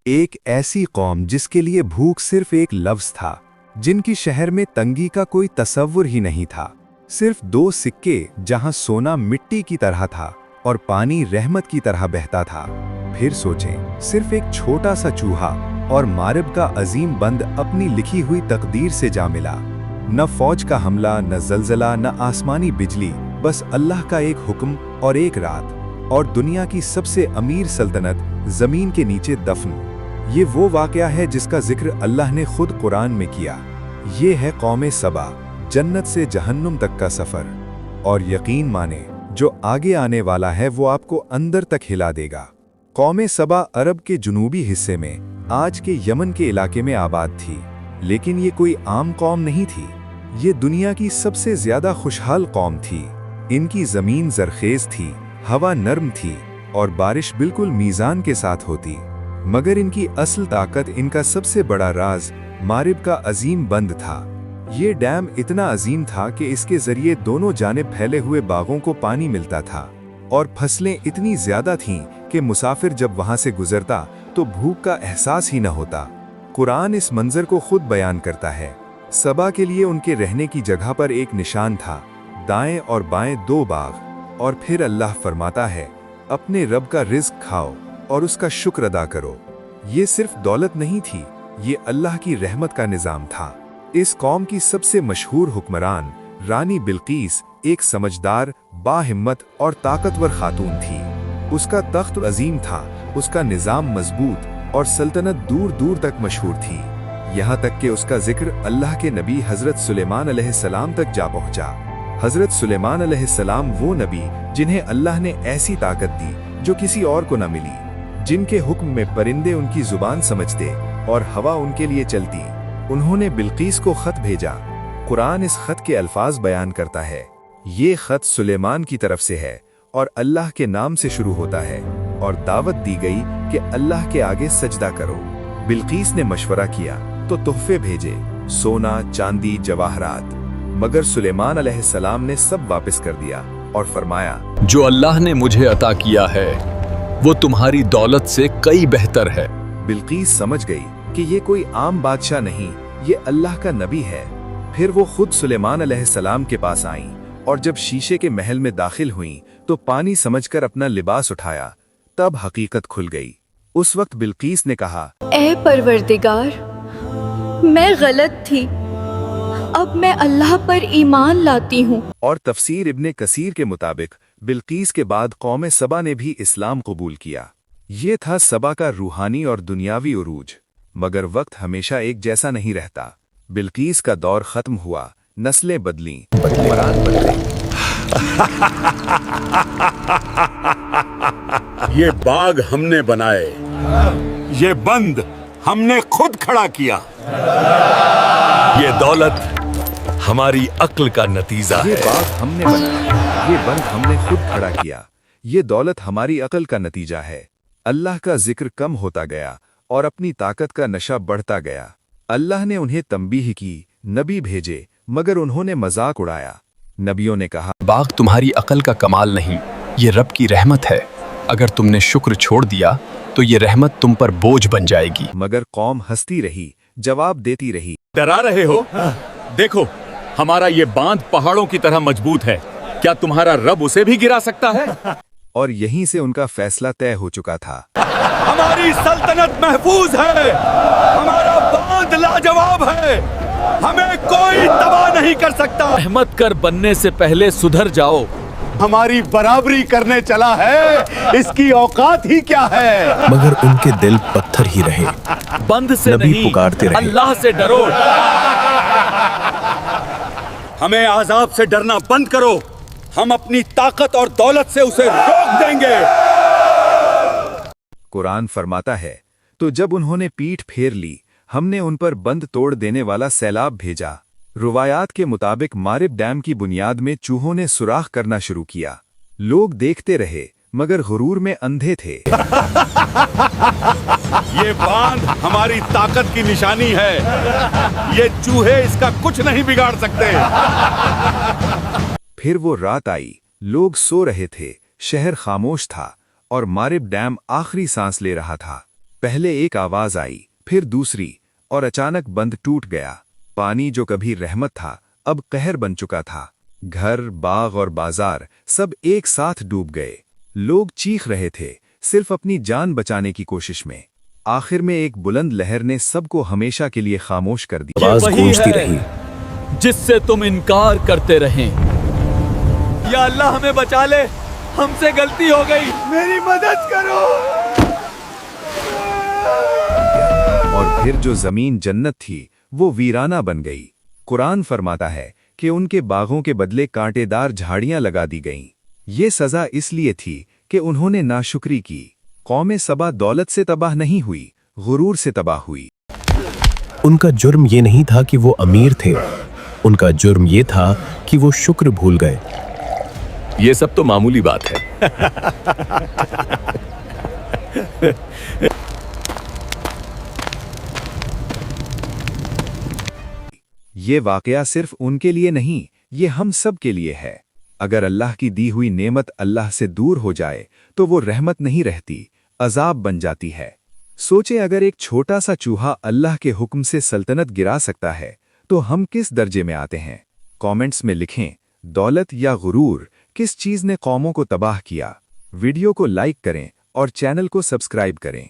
एक ऐसी कौम जिसके लिए भूख सिर्फ एक लफ्ज था, जिनकी शहर में तंगी का कोई तसव्वुर ही नहीं था। सिर्फ दो सिक्के जहां सोना मिट्टी की तरह था और पानी रहमत की तरह बहता था। फिर सोचें, सिर्फ एक छोटा सा चूहा और मारिब का अजीम बंद अपनी लिखी हुई तकदीर से जा मिला। न फौज का हमला, न जलजला, न आसमानी बिजली, बस अल्लाह का एक हुक्म और एक रात, और दुनिया की सबसे अमीर सल्तनत जमीन के नीचे दफन। ये वो वाकया है जिसका जिक्र अल्लाह ने खुद कुरान में किया। ये है कौमे सबा, जन्नत से जहन्नुम तक का सफर। और यकीन माने, जो आगे आने वाला है वो आपको अंदर तक हिला देगा। कौमे सबा अरब के जुनूबी हिस्से में, आज के यमन के इलाके में आबाद थी। लेकिन ये कोई आम कौम नहीं थी। ये दुनिया की सबसे ज्यादा खुशहाल कौम थी। इनकी जमीन जरखेज थी, हवा नर्म थी और बारिश बिल्कुल मीज़ान के साथ होती। मगर इनकी असल ताकत, इनका सबसे बड़ा राज मारिब का अजीम बंद था। ये डैम इतना अजीम था कि इसके जरिए दोनों जानिब फैले हुए बागों को पानी मिलता था, और फसलें इतनी ज्यादा थीं कि मुसाफिर जब वहां से गुजरता तो भूख का एहसास ही न होता। कुरान इस मंजर को खुद बयान करता है। सबा के लिए उनके रहने की जगह पर एक निशान था, दाएं और बाएं दो बाग। और फिर अल्लाह फरमाता है, अपने रब का रिज्क खाओ और उसका शुक्र अदा करो। ये सिर्फ दौलत नहीं थी, ये अल्लाह की रहमत का निजाम था। इस कौम की सबसे मशहूर हुक्मरान रानी बिल्कीस एक समझदार, बाहिम्मत और ताकतवर खातून थी। उसका तख्त अजीम था, उसका निजाम मजबूत और सल्तनत दूर दूर तक मशहूर थी। यहाँ तक कि उसका जिक्र अल्लाह के नबी हजरत सुलेमान अलैहिस्सलाम तक जा पहुँचा। हजरत सुलेमान अलैहिस्सलाम वो नबी जिन्हें अल्लाह ने ऐसी ताकत दी जो किसी और को न मिली, जिनके हुक्म में परिंदे उनकी जुबान समझते और हवा उनके लिए चलती। उन्होंने बिल्कीस को खत भेजा। कुरान इस खत के अल्फाज बयान करता है। ये खत सुलेमान की तरफ से है और अल्लाह के नाम से शुरू होता है, और दावत दी गई कि अल्लाह के आगे सजदा करो। बिल्कीस ने मशवरा किया तो तोहफे भेजे, सोना, चांदी, जवाहरात। मगर सुलेमान अलैहिस्सलाम ने सब वापस कर दिया और फरमाया, जो अल्लाह ने मुझे अता किया है वो तुम्हारी दौलत से कई बेहतर है। बिल्कीस समझ गई कि ये कोई आम बादशाह नहीं, ये अल्लाह का नबी है। फिर वो खुद सुलेमान अलैहिस्सलाम के पास आईं, और जब शीशे के महल में दाखिल हुईं तो पानी समझकर अपना लिबास उठाया। तब हकीकत खुल गई। उस वक्त बिल्कीस ने कहा, ऐ परवरदिगार, मैं गलत थी, अब मैं अल्लाह पर ईमान लाती हूँ। और तफसीर इब्ने कसीर के मुताबिक बिल्कीस के बाद कौमे सबा ने भी इस्लाम कबूल किया। ये था सबा का रूहानी और दुनियावी उरूज। मगर वक्त हमेशा एक जैसा नहीं रहता। बिल्कीस का दौर खत्म हुआ, नस्लें बदलीं, हुक्मरान बदले। ये बाग हमने बनाए, ये बंद हमने खुद खड़ा किया। ये दौलत हमारी अक्ल का नतीजा ये है। बाग हमने बनाया, ये बंद हमने खुद खड़ा किया। ये दौलत हमारी अक्ल का नतीजा है। अल्लाह का जिक्र कम होता गया और अपनी ताकत का नशा बढ़ता गया। अल्लाह ने उन्हें तंबीह की, नबी भेजे, मगर उन्होंने मजाक उड़ाया। नबियों ने कहा, बाग तुम्हारी अकल का कमाल नहीं, ये रब की रहमत है। अगर तुमने शुक्र छोड़ दिया तो ये रहमत तुम पर बोझ बन जाएगी। मगर कौम हंसती रही, जवाब देती रही। डरा रहे हो? देखो, हमारा ये बांध पहाड़ों की तरह मजबूत है, क्या तुम्हारा रब उसे भी गिरा सकता है? और यहीं से उनका फैसला तय हो चुका था। हमारी सल्तनत महफूज है, हमारा बांध लाजवाब है, हमें कोई तबाह नहीं कर सकता। रहमत कर बनने से पहले सुधर जाओ। हमारी बराबरी करने चला है, इसकी औकात ही क्या है? मगर उनके दिल पत्थर ही रहे। बंद से नबी नहीं, पुकारते रहे, अल्लाह से डरो। हमें आजाब से डरना बंद करो, हम अपनी ताकत और दौलत से उसे रोक देंगे। कुरान फरमाता है, तो जब उन्होंने पीठ फेर ली, हमने उन पर बंद तोड़ देने वाला सैलाब भेजा। रुवायात के मुताबिक मारिब डैम की बुनियाद में चूहों ने सुराख करना शुरू किया। लोग देखते रहे, मगर गुरूर में अंधे थे। ये बांध हमारी ताकत की निशानी है, ये चूहे इसका कुछ नहीं बिगाड़ सकते। फिर वो रात आई, लोग सो रहे थे, शहर खामोश था और मारिब डैम आखिरी सांस ले रहा था। पहले एक आवाज आई, फिर दूसरी, और अचानक बंद टूट गया। पानी जो कभी रहमत था अब कहर बन चुका था। घर, बाग और बाजार सब एक साथ डूब गए। लोग चीख रहे थे, सिर्फ अपनी जान बचाने की कोशिश में। आखिर में एक बुलंद लहर ने सबको हमेशा के लिए खामोश कर दिया। आवाज गूंजती रही, जिससे तुम इनकार करते रहें। या अल्लाह हमें बचा ले, हमसे गलती हो गई, मेरी मदद करो। और फिर जो जमीन जन्नत थी वो वीराना बन गई। कुरान फरमाता है कि उनके बागों के बदले कांटेदार झाड़ियां लगा दी गईं। ये सजा इसलिए थी कि उन्होंने नाशुक्री की। कौमे सबा दौलत से तबाह नहीं हुई, गुरूर से तबाह हुई। उनका जुर्म ये नहीं था कि वो अमीर थे, उनका जुर्म ये था कि वो शुक्र भूल गए। ये सब तो मामूली बात है। ये वाकया सिर्फ उनके लिए नहीं, ये हम सब के लिए है। अगर अल्लाह की दी हुई नेमत अल्लाह से दूर हो जाए तो वो रहमत नहीं रहती, अजाब बन जाती है। सोचे अगर एक छोटा सा चूहा अल्लाह के हुक्म से सल्तनत गिरा सकता है तो हम किस दर्जे में आते हैं? कमेंट्स में लिखें, दौलत या गुरूर किस चीज ने कौमों को तबाह किया? वीडियो को लाइक करें और चैनल को सब्सक्राइब करें।